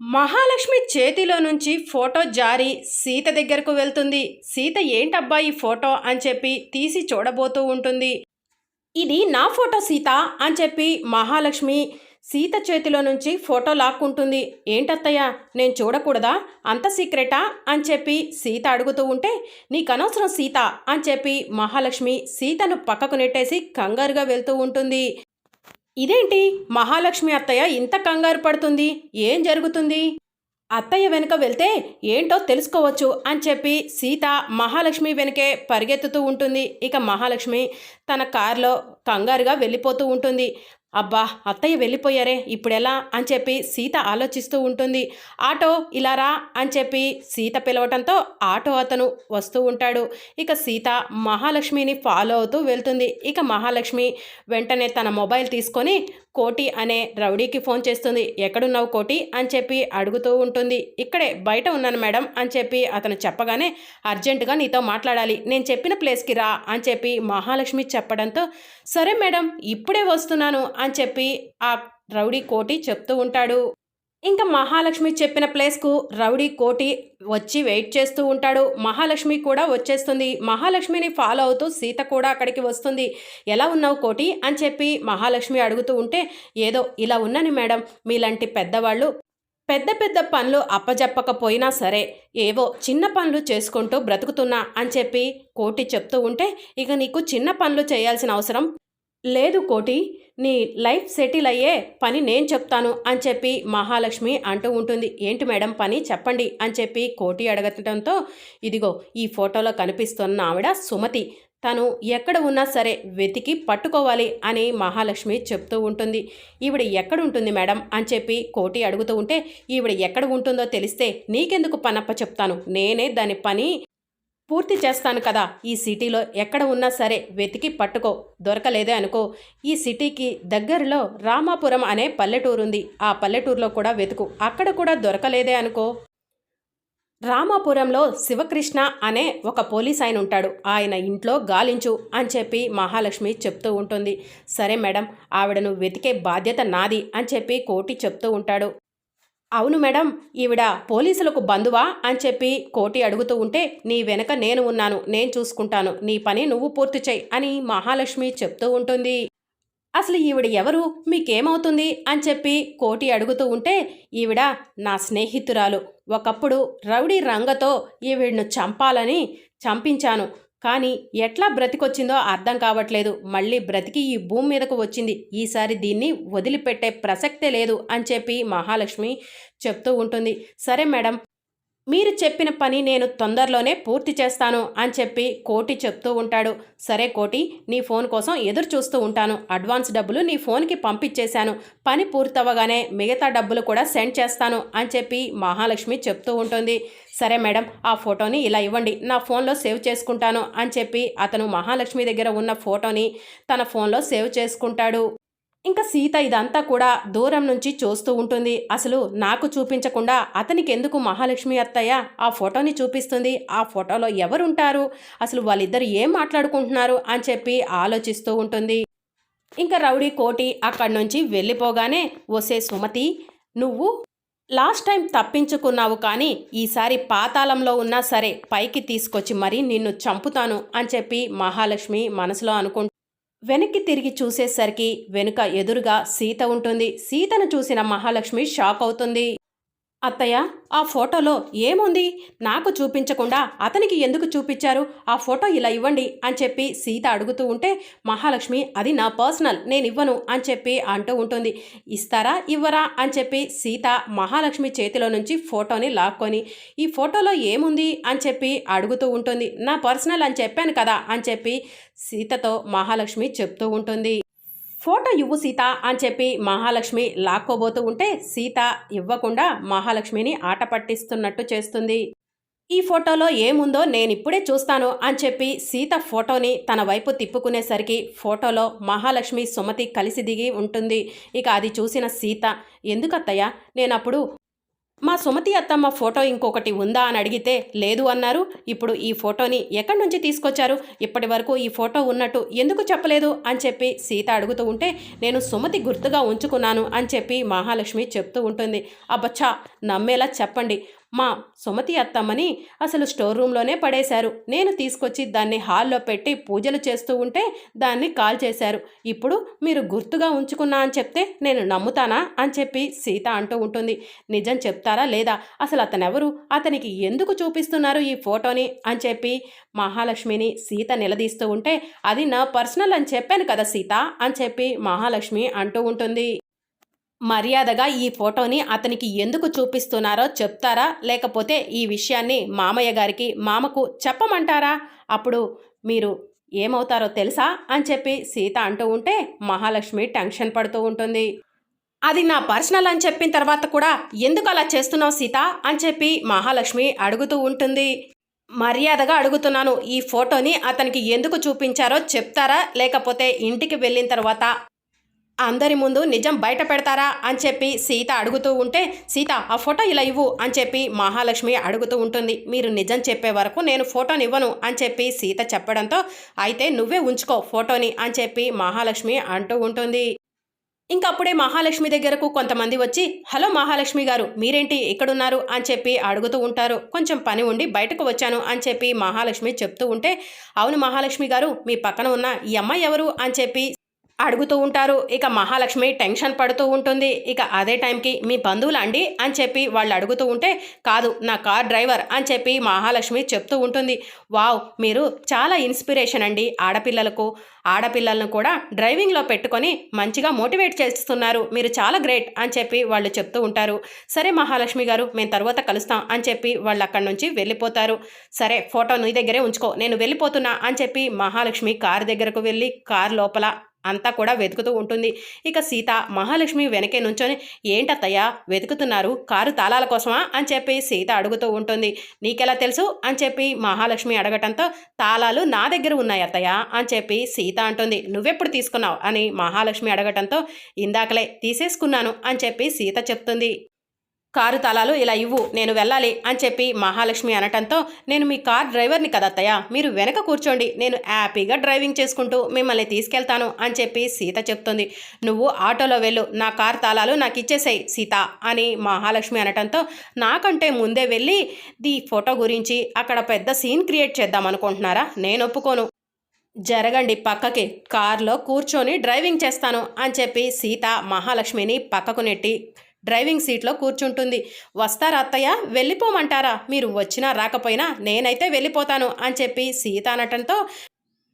మహాలక్ష్మి చేతిలో నుంచి ఫోటో జారి సీత దగ్గరకు వెళ్తుంది. సీత ఏంటబ్బా ఈ ఫోటో అని చెప్పి తీసి చూడబోతూ ఉంటుంది. ఇది నా ఫోటో సీత అని చెప్పి మహాలక్ష్మి సీత చేతిలో నుంచి ఫోటో లాక్కుంటుంది. ఏంటత్తయ్య నేను చూడకూడదా, అంత సీక్రెటా అని చెప్పి సీత అడుగుతూ ఉంటే, నీకు అనవసరం సీత అని చెప్పి మహాలక్ష్మి సీతను పక్కకు నెట్టేసి కంగారుగా వెళ్తూ ఉంటుంది. ఇదేంటి మహాలక్ష్మి అత్తయ్య ఇంత కంగారు పడుతుంది, ఏం జరుగుతుంది? అత్తయ్య వెనుక వెళ్తే ఏంటో తెలుసుకోవచ్చు అని చెప్పి సీత మహాలక్ష్మి వెనకే పరిగెత్తుతూ ఉంటుంది. ఇక మహాలక్ష్మి తన కారులో కంగారుగా వెళ్ళిపోతూ ఉంటుంది. అబ్బా అత్తయ్య వెళ్ళిపోయారే ఇప్పుడెలా అని చెప్పి సీత ఆలోచిస్తూ ఉంటుంది. ఆటో ఇలా రా అని చెప్పి సీత పిలవటంతో ఆటో అతను వస్తూ ఉంటాడు. ఇక సీత మహాలక్ష్మిని ఫాలో అవుతూ వెళ్తుంది. ఇక మహాలక్ష్మి వెంటనే తన మొబైల్ తీసుకొని కోటి అనే రౌడీకి ఫోన్ చేస్తుంది. ఎక్కడున్నావు కోటి అని చెప్పి అడుగుతూ ఉంటుంది. ఇక్కడే బయట ఉన్నాను మేడం అని చెప్పి అతను చెప్పగానే, అర్జెంటుగా నీతో మాట్లాడాలి, నేను చెప్పిన ప్లేస్కి రా అని చెప్పి మహాలక్ష్మి చెప్పడంతో, సరే మేడం ఇప్పుడే వస్తున్నాను అని చెప్పి ఆ రౌడీ కోటి చెప్తూ ఉంటాడు. ఇంకా మహాలక్ష్మి చెప్పిన ప్లేస్కు రౌడీ కోటి వచ్చి వెయిట్ చేస్తూ ఉంటాడు. మహాలక్ష్మి కూడా వచ్చేస్తుంది. మహాలక్ష్మిని ఫాలో అవుతూ సీత కూడా అక్కడికి వస్తుంది. ఎలా ఉన్నావు కోటి అని చెప్పి మహాలక్ష్మి అడుగుతూ ఉంటే, ఏదో ఇలా ఉన్నాను మేడం, మీలాంటి పెద్దవాళ్ళు పెద్ద పెద్ద పనులు అప్పజెప్పకపోయినా సరే ఏవో చిన్న పనులు చేసుకుంటూ బ్రతుకుతున్నా అని చెప్పి కోటి చెప్తూ ఉంటే, ఇక నీకు చిన్న పనులు చేయాల్సిన అవసరం లేదు కోటి, నీ లైఫ్ సెటిల్ అయ్యే పని నేను చెప్తాను అని చెప్పి మహాలక్ష్మి అంటూ ఉంటుంది. ఏంటి మేడం పని చెప్పండి అని చెప్పి కోటి అడగటంతో, ఇదిగో ఈ ఫోటోలో కనిపిస్తున్న ఆవిడ సుమతి, తను ఎక్కడ ఉన్నా సరే వెతికి పట్టుకోవాలి అని మహాలక్ష్మి చెప్తూ ఉంటుంది. ఈవిడ ఎక్కడ ఉంటుంది మేడం అని చెప్పి కోటి అడుగుతూ ఉంటే, ఈవిడ ఎక్కడ ఉంటుందో తెలిస్తే నీకెందుకు పనప్ప చెప్తాను, నేనే దాని పని పూర్తి చేస్తాను కదా. ఈ సిటీలో ఎక్కడ ఉన్నా సరే వెతికి పట్టుకో, దొరకలేదే అనుకో, ఈ సిటీకి దగ్గరలో రామాపురం అనే పల్లెటూరు ఉంది, ఆ పల్లెటూరులో కూడా వెతుకు, అక్కడ కూడా దొరకలేదే అనుకో, రామాపురంలో శివకృష్ణ అనే ఒక పోలీస్ ఆయన ఉంటాడు, ఆయన ఇంట్లో గాలించు అని చెప్పి మహాలక్ష్మి చెప్తూ ఉంటుంది. సరే మేడం, ఆవిడను వెతికే బాధ్యత నాది అని చెప్పి కోటి చెప్తూ ఉంటాడు. అవును మేడం, ఈవిడ పోలీసులకు బంధువా అని చెప్పి కోటి అడుగుతూ ఉంటే, నీ వెనక నేను ఉన్నాను, నేను చూసుకుంటాను, నీ పని నువ్వు పూర్తి చేయి అని మహాలక్ష్మి చెప్తూ ఉంటుంది. అసలు ఈవిడ ఎవరు, మీకేమవుతుంది అని చెప్పి కోటి అడుగుతూ ఉంటే, ఈవిడ నా స్నేహితురాలు, ఒకప్పుడు రౌడీ రంగతో ఈవిడను చంపాలని చంపించాను, కానీ ఎట్లా బ్రతికొచ్చిందో అర్థం కావట్లేదు, మళ్ళీ బ్రతికి ఈ భూమి మీదకు వచ్చింది, ఈసారి దీన్ని వదిలిపెట్టే ప్రసక్తే లేదు అని చెప్పి మహాలక్ష్మి చెప్తూ ఉంటుంది. సరే మేడం, మీరు చెప్పిన పని నేను తొందరలోనే పూర్తి చేస్తాను అని చెప్పి కోటి చెప్తూ ఉంటాడు. సరే కోటి, నీ ఫోన్ కోసం ఎదురు చూస్తూ ఉంటాను, అడ్వాన్స్ డబ్బులు నీ ఫోన్కి పంపించేశాను, పని పూర్తవగానే మిగతా డబ్బులు కూడా సెండ్ చేస్తాను అని చెప్పి మహాలక్ష్మి చెప్తూ ఉంటుంది. సరే మేడం, ఆ ఫోటోని ఇలా ఇవ్వండి, నా ఫోన్లో సేవ్ చేసుకుంటాను అని చెప్పి అతను మహాలక్ష్మి దగ్గర ఉన్న ఫోటోని తన ఫోన్లో సేవ్ చేసుకుంటాడు. ఇంకా సీత ఇదంతా కూడా దూరం నుంచి చూస్తూ ఉంటుంది. అసలు నాకు చూపించకుండా అతనికి ఎందుకు మహాలక్ష్మి అత్తయ్య ఆ ఫోటోని చూపిస్తుంది, ఆ ఫోటోలో ఎవరుంటారు, అసలు వాళ్ళిద్దరు ఏం మాట్లాడుకుంటున్నారు అని చెప్పి ఆలోచిస్తూ ఉంటుంది. ఇంకా రౌడీ కోటి అక్కడి నుంచి వెళ్ళిపోగానే, ఒసే సుమతి, నువ్వు లాస్ట్ టైం తప్పించుకున్నావు, కానీ ఈసారి పాతాళంలో ఉన్నా సరే పైకి తీసుకొచ్చి మరీ నిన్ను చంపుతాను అని చెప్పి మహాలక్ష్మి మనసులో అనుకుంటుంది. వెనక్కి తిరిగి చూసేసరికి వెనుక ఎదురుగా సీత ఉంటుంది. సీతను చూసిన మహాలక్ష్మి షాక్ అవుతుంది. అత్తయ్య, ఆ ఫోటోలో ఏముంది, నాకు చూపించకుండా అతనికి ఎందుకు చూపించారు, ఆ ఫోటో ఇలా ఇవ్వండి అని చెప్పి సీత అడుగుతూ ఉంటే, మహాలక్ష్మి అది నా పర్సనల్, నేను ఇవ్వను అని చెప్పి అంటూ ఉంటుంది. ఇస్తారా ఇవ్వరా అని చెప్పి సీత మహాలక్ష్మి చేతిలో నుంచి ఫోటోని లాక్కొని, ఈ ఫోటోలో ఏముంది అని చెప్పి అడుగుతూ ఉంటుంది. నా పర్సనల్ అని చెప్పాను కదా అని చెప్పి సీతతో మహాలక్ష్మి చెప్తూ ఉంటుంది. ఫోటో ఇవ్వు సీత అని చెప్పి మహాలక్ష్మి లాక్కోబోతూ ఉంటే, సీత ఇవ్వకుండా మహాలక్ష్మిని ఆట పట్టిస్తున్నట్టు చేస్తుంది. ఈ ఫోటోలో ఏముందో నేనిప్పుడే చూస్తాను అని చెప్పి సీత ఫోటోని తన వైపు తిప్పుకునేసరికి ఫోటోలో మహాలక్ష్మి సుమతి కలిసి దిగి ఉంటుంది. ఇక అది చూసిన సీత, ఎందుకత్తయ్య నేనప్పుడు మా సుమతి అత్తమ్మ ఫోటో ఇంకొకటి ఉందా అని అడిగితే లేదు అన్నారు. ఇప్పుడు ఈ ఫోటోని ఎక్కడి నుంచి తీసుకొచ్చారు? ఇప్పటి వరకు ఈ ఫోటో ఉన్నట్టు ఎందుకు చెప్పలేదు అని చెప్పి సీత అడుగుతూ ఉంటే నేను సుమతి గుర్తుగా ఉంచుకున్నాను అని చెప్పి మహాలక్ష్మి చెప్తూ ఉంటుంది. అబ్బచ్చా, నమ్మేలా చెప్పండి. మా సుమతి అత్తమ్మని అసలు స్టోర్ రూమ్లోనే పడేశారు. నేను తీసుకొచ్చి దాన్ని హాల్లో పెట్టి పూజలు చేస్తూ ఉంటే దాన్ని కాల్ చేశారు. ఇప్పుడు మీరు గుర్తుగా ఉంచుకున్నా అని చెప్తే నేను నమ్ముతానా అని చెప్పి సీత అంటూ ఉంటుంది. నిజం చెప్తారా లేదా? అసలు అతనెవరు? అతనికి ఎందుకు చూపిస్తున్నారు ఈ ఫోటోని అని చెప్పి మహాలక్ష్మిని సీత నిలదీస్తూ ఉంటే అది నా పర్సనల్ అని చెప్పాను కదా సీత అని చెప్పి మహాలక్ష్మి అంటూ ఉంటుంది. మర్యాదగా ఈ ఫోటోని అతనికి ఎందుకు చూపిస్తున్నారో చెప్తారా, లేకపోతే ఈ విషయాన్ని మామయ్య గారికి మామకు చెప్పమంటారా? అప్పుడు మీరు ఏమవుతారో తెలుసా అని చెప్పి సీత అంటూ ఉంటే మహాలక్ష్మి టెన్షన్ పడుతూ ఉంటుంది. అది నా పర్సనల్ అని చెప్పిన తర్వాత కూడా ఎందుకు అలా చేస్తున్నావు సీత అని చెప్పి మహాలక్ష్మి అడుగుతూ ఉంటుంది. మర్యాదగా అడుగుతున్నాను, ఈ ఫోటోని అతనికి ఎందుకు చూపించారో చెప్తారా, లేకపోతే ఇంటికి వెళ్ళిన తర్వాత అందరి ముందు నిజం బయట పెడతారా అని చెప్పి సీత అడుగుతూ ఉంటే సీత ఆ ఫోటో ఇలా ఇవ్వు అని చెప్పి మహాలక్ష్మి అడుగుతూ ఉంటుంది. మీరు నిజం చెప్పే వరకు నేను ఫోటోని ఇవ్వను అని చెప్పి సీత చెప్పడంతో అయితే నువ్వే ఉంచుకో ఫోటోని అని చెప్పి మహాలక్ష్మి అంటూ ఉంటుంది. ఇంకప్పుడే మహాలక్ష్మి దగ్గరకు కొంతమంది వచ్చి హలో మహాలక్ష్మి గారు, మీరేంటి ఇక్కడున్నారు అని చెప్పి అడుగుతూ ఉంటారు. కొంచెం పని ఉండి బయటకు వచ్చాను అని చెప్పి మహాలక్ష్మి చెప్తూ ఉంటే అవును మహాలక్ష్మి గారు, మీ పక్కన ఉన్న ఈ అమ్మాయి ఎవరు అని చెప్పి అడుగుతూ ఉంటారు. ఇక మహాలక్ష్మి టెన్షన్ పడుతూ ఉంటుంది. ఇక అదే టైంకి మీ బంధువులు అండి అని చెప్పి వాళ్ళు అడుగుతూ ఉంటే కాదు, నా కార్ డ్రైవర్ అని చెప్పి మహాలక్ష్మి చెప్తూ ఉంటుంది. వావ్, మీరు చాలా ఇన్స్పిరేషన్ అండి ఆడపిల్లలను కూడా డ్రైవింగ్లో పెట్టుకొని మంచిగా మోటివేట్ చేస్తున్నారు, మీరు చాలా గ్రేట్ అని చెప్పి వాళ్ళు చెప్తూ ఉంటారు. సరే మహాలక్ష్మి గారు, మేము తర్వాత కలుస్తాం అని చెప్పి వాళ్ళు అక్కడి నుంచి వెళ్ళిపోతారు. సరే ఫోటో నీ దగ్గరే ఉంచుకో, నేను వెళ్ళిపోతున్నా అని చెప్పి మహాలక్ష్మి కారు దగ్గరకు వెళ్ళి కారు లోపల అంతా కూడా వెతుకుతూ ఉంటుంది. ఇక సీత మహాలక్ష్మి వెనకే నుంచొని ఏంటత్తయ్య వెతుకుతున్నారు, కారు తాళాల కోసమా అని చెప్పి సీత అడుగుతూ ఉంటుంది. నీకెలా తెలుసు అని చెప్పి మహాలక్ష్మి అడగటంతో తాళాలు నా దగ్గర ఉన్నాయి అత్తయ్య అని చెప్పి సీత అంటుంది. నువ్వెప్పుడు తీసుకున్నావు అని మహాలక్ష్మి అడగటంతో ఇందాకలే తీసేసుకున్నాను అని చెప్పి సీత చెప్తుంది. కారు తాళాలు ఇలా ఇవ్వు, నేను వెళ్ళాలి అని చెప్పి మహాలక్ష్మి అనటంతో నేను మీ కార్ డ్రైవర్ని కదత్తయ్య, మీరు వెనక కూర్చోండి, నేను హ్యాపీగా డ్రైవింగ్ చేసుకుంటూ మిమ్మల్ని తీసుకెళ్తాను అని చెప్పి సీత చెప్తుంది. నువ్వు ఆటోలో వెళ్ళు, నా కార్ తాళాలు నాకు ఇచ్చేసాయి సీత అని మహాలక్ష్మి అనటంతో నాకంటే ముందే వెళ్ళి ఈ ఫోటో గురించి అక్కడ పెద్ద సీన్ క్రియేట్ చేద్దాం అనుకుంటున్నారా? నేను ఒప్పుకోను, జరగండి పక్కకి, కార్లో కూర్చొని డ్రైవింగ్ చేస్తాను అని చెప్పి సీత మహాలక్ష్మిని పక్కకు నెట్టి డ్రైవింగ్ సీట్లో కూర్చుంటుంది. వస్తారా అత్తయ్య, వెళ్ళిపోమంటారా? మీరు వచ్చినా రాకపోయినా నేనైతే వెళ్ళిపోతాను అని చెప్పి సీత అనటంతో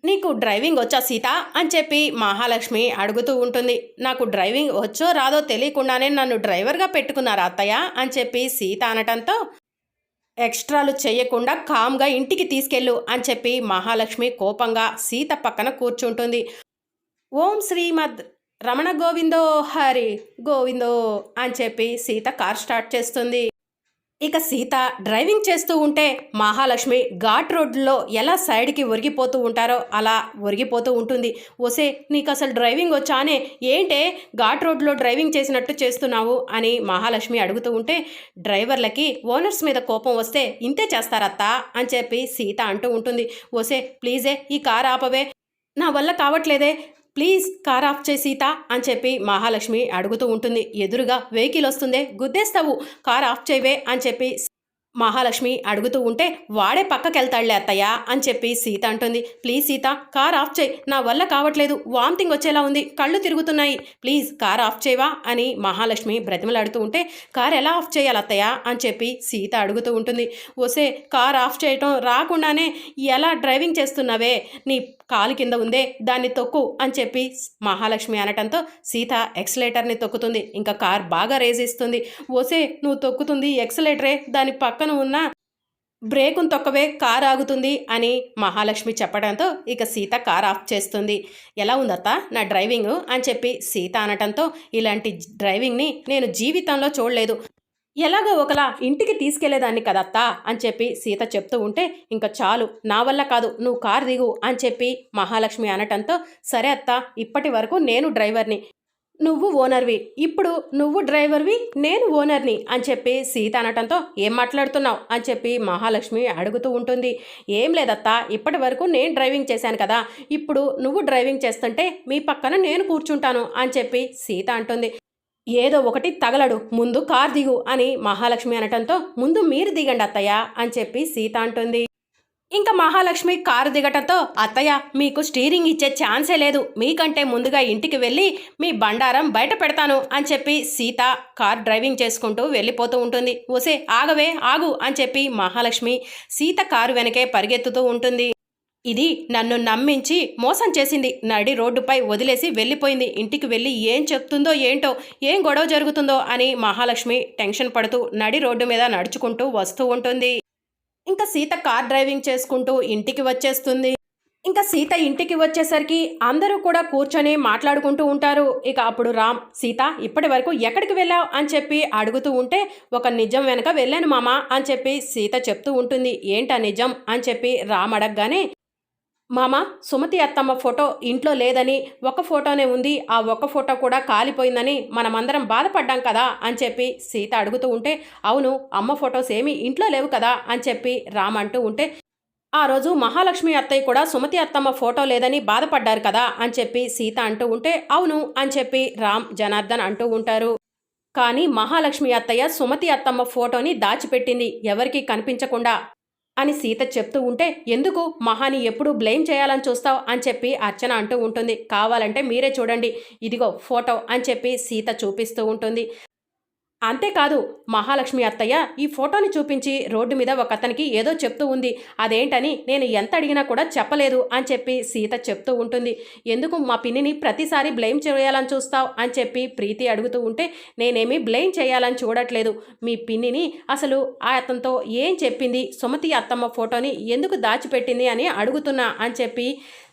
నీకు డ్రైవింగ్ వచ్చా సీత అని చెప్పి మహాలక్ష్మి అడుగుతూ ఉంటుంది. నాకు డ్రైవింగ్ వచ్చో రాదో తెలియకుండానే నన్ను డ్రైవర్గా పెట్టుకున్నారా అత్తయ్య అని చెప్పి సీత అనటంతో ఎక్స్ట్రాలు చేయకుండా కామ్గా ఇంటికి తీసుకెళ్ళు అని చెప్పి మహాలక్ష్మి కోపంగా సీత పక్కన కూర్చుంటుంది. ఓం శ్రీమద్ రమణ గోవిందో హరి గోవిందో అని చెప్పి సీత కార్ స్టార్ట్ చేస్తుంది. ఇక సీత డ్రైవింగ్ చేస్తూ ఉంటే మహాలక్ష్మి ఘాట్ రోడ్లో ఎలా సైడ్కి ఒరిగిపోతూ ఉంటారో అలా ఒరిగిపోతూ ఉంటుంది. ఓసే, నీకు అసలు డ్రైవింగ్ వచ్చానే, ఏంటే ఘాట్ రోడ్లో డ్రైవింగ్ చేసినట్టు చేస్తున్నావు అని మహాలక్ష్మి అడుగుతూ ఉంటే డ్రైవర్లకి ఓనర్స్ మీద కోపం వస్తే ఇంతే చేస్తారత్తా అని చెప్పి సీత అంటూ ఉంటుంది. ఓసే ప్లీజే ఈ కార్ ఆపవే, నా వల్ల కావట్లేదే, ప్లీజ్ కార్ ఆఫ్ చేయి సీత అని చెప్పి మహాలక్ష్మి అడుగుతూ ఉంటుంది. ఎదురుగా వెహికల్ వస్తుందే, గుద్దేస్తావు, కార్ ఆఫ్ చేయవే అని చెప్పి మహాలక్ష్మి అడుగుతూ ఉంటే వాడే పక్కకెళ్తాడులే అత్తయ్య అని చెప్పి సీత అంటుంది. ప్లీజ్ సీత కార్ ఆఫ్ చేయి, నా వల్ల కావట్లేదు, వామిటింగ్ వచ్చేలా ఉంది, కళ్ళు తిరుగుతున్నాయి, ప్లీజ్ కార్ ఆఫ్ చేయవా అని మహాలక్ష్మి బ్రతిమలాడుతూ ఉంటే కార్ ఎలా ఆఫ్ చేయాలి అత్తయ్య అని చెప్పి సీత అడుగుతూ ఉంటుంది. ఓసే, కార్ ఆఫ్ చేయటం రాకుండానే ఎలా డ్రైవింగ్ చేస్తున్నావే, నీ కాలు కింద ఉందే దాన్ని తొక్కు అని చెప్పి మహాలక్ష్మి అనటంతో సీత ఎక్సలేటర్ని తొక్కుతుంది. ఇంకా కార్ బాగా రేజ్ ఇస్తుంది. ఓసే, నువ్వు తొక్కుతుంది ఎక్సలేటరే, దాని పక్కన ఉన్న బ్రేకును తొక్కవే, కార్ ఆగుతుంది అని మహాలక్ష్మి చెప్పడంతో ఇక సీత కార్ ఆఫ్ చేస్తుంది. ఎలా ఉందత్తా నా డ్రైవింగ్ అని చెప్పి సీత అనటంతో ఇలాంటి డ్రైవింగ్ని నేను జీవితంలో చూడలేదు, ఎలాగో ఒకలా ఇంటికి తీసుకెళ్లేదాన్ని కదత్తా అని చెప్పి సీత చెప్తూ ఉంటే ఇంకా చాలు, నా వల్ల కాదు, నువ్వు కారు దిగు అని చెప్పి మహాలక్ష్మి అనటంతో సరే అత్త, ఇప్పటి వరకు నేను డ్రైవర్ని, నువ్వు ఓనర్వి, ఇప్పుడు నువ్వు డ్రైవర్వి, నేను ఓనర్ని అని చెప్పి సీత అనటంతో ఏం మాట్లాడుతున్నావు అని చెప్పి మహాలక్ష్మి అడుగుతూ ఉంటుంది. ఏం లేదత్తా, ఇప్పటి వరకు నేను డ్రైవింగ్ చేశాను కదా, ఇప్పుడు నువ్వు డ్రైవింగ్ చేస్తుంటే మీ పక్కన నేను కూర్చుంటాను అని చెప్పి సీత అంటుంది. ఏదో ఒకటి తగలడు, ముందు కార్ దిగు అని మహాలక్ష్మి అనటంతో ముందు మీరు దిగండి అత్తయ్య అని చెప్పి సీత అంటుంది. ఇంకా మహాలక్ష్మి కారు దిగటంతో అత్తయ్య మీకు స్టీరింగ్ ఇచ్చే ఛాన్సే లేదు, మీకంటే ముందుగా ఇంటికి వెళ్ళి మీ బండారం బయట పెడతాను అని చెప్పి సీత కార్ డ్రైవింగ్ చేసుకుంటూ వెళ్ళిపోతూ ఉంటుంది. ఓసే ఆగవే ఆగు అని చెప్పి మహాలక్ష్మి సీత కారు వెనకే పరిగెత్తుతూ ఉంటుంది. ఇది నన్ను నమ్మించి మోసం చేసింది, నడి రోడ్డుపై వదిలేసి వెళ్ళిపోయింది, ఇంటికి వెళ్ళి ఏం చెప్తుందో ఏంటో, ఏం గొడవ జరుగుతుందో అని మహాలక్ష్మి టెన్షన్ పడుతూ నడి రోడ్డు మీద నడుచుకుంటూ వస్తూ ఉంటుంది. ఇంకా సీత కార్ డ్రైవింగ్ చేసుకుంటూ ఇంటికి వచ్చేస్తుంది. ఇంకా సీత ఇంటికి వచ్చేసరికి అందరూ కూడా కూర్చొని మాట్లాడుకుంటూ ఉంటారు. ఇక అప్పుడు రామ్, సీత ఇప్పటి వరకు ఎక్కడికి వెళ్ళావు అని చెప్పి అడుగుతూ ఉంటే, ఒక నిజం వెనక వెళ్ళాను మామ అని చెప్పి సీత చెప్తూ ఉంటుంది. ఏంటా నిజం అని చెప్పి రామ్ అడగగానే, మామ సుమతి అత్తమ్మ ఫోటో ఇంట్లో లేదని, ఒక ఫోటోనే ఉంది, ఆ ఒక్క ఫోటో కూడా కాలిపోయిందని మనమందరం బాధపడ్డాం కదా అని చెప్పి సీత అడుగుతూ ఉంటే, అవును అమ్మ ఫొటోస్ ఏమీ ఇంట్లో లేవు కదా అని చెప్పి రామ్ అంటూ ఉంటే, ఆ రోజు మహాలక్ష్మి అత్తయ్య కూడా సుమతి అత్తమ్మ ఫోటో లేదని బాధపడ్డారు కదా అని చెప్పి సీత అంటూ ఉంటే, అవును అని చెప్పి రామ్ జనార్దన్ అంటూ ఉంటారు. కానీ మహాలక్ష్మి అత్తయ్య సుమతి అత్తమ్మ ఫోటోని దాచిపెట్టింది ఎవరికీ కనిపించకుండా అని సీత చెప్తూ ఉంటే, ఎందుకు మహాని ఎప్పుడు బ్లేమ్ చేయాలని చూస్తావు అని చెప్పి అర్చన అంటూ ఉంటుంది. కావాలంటే మీరే చూడండి, ఇదిగో ఫోటో అని చెప్పి సీత చూపిస్తూ ఉంటుంది. అంతేకాదు మహాలక్ష్మి అత్తయ్య ఈ ఫోటోని చూపించి రోడ్డు మీద ఒక అతనికి ఏదో చెప్తూ ఉంది, అదేంటని నేను ఎంత అడిగినా కూడా చెప్పలేదు అని చెప్పి సీత చెప్తూ ఉంటుంది. ఎందుకు మా పిన్నిని ప్రతిసారి బ్లేమ్ చేయాలని చూస్తావు అని చెప్పి ప్రీతి అడుగుతూ ఉంటే, నేనేమీ బ్లేమ్ చేయాలని చూడట్లేదు, మీ పిన్నిని అసలు ఆ అతనితో ఏం చెప్పింది, సుమతి అత్తమ్మ ఫోటోని ఎందుకు దాచిపెట్టింది అని అడుగుతున్నా అని చెప్పి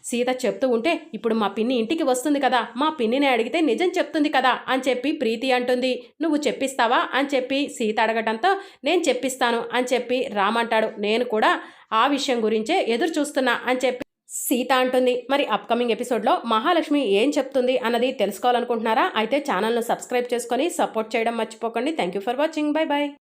సీత చెప్తూ ఉంటే, ఇప్పుడు మా పిన్ని ఇంటికి వస్తుంది కదా, మా పిన్నిని అడిగితే నిజం చెప్తుంది కదా అని చెప్పి ప్రీతి అంటుంది. నువ్వు చెప్పిస్తావా అని చెప్పి సీత అడగటంతో, నేను చెప్పిస్తాను అని చెప్పి రామ్ అంటాడు. నేను కూడా ఆ విషయం గురించే ఎదురు చూస్తున్నా అని చెప్పి సీత అంటుంది. మరి అప్కమింగ్ ఎపిసోడ్లో మహాలక్ష్మి ఏం చెప్తుంది అన్నది తెలుసుకోవాలనుకుంటున్నారా? అయితే ఛానల్ను సబ్స్క్రైబ్ చేసుకొని సపోర్ట్ చేయడం మర్చిపోకండి. Thank you for watching. Bye bye.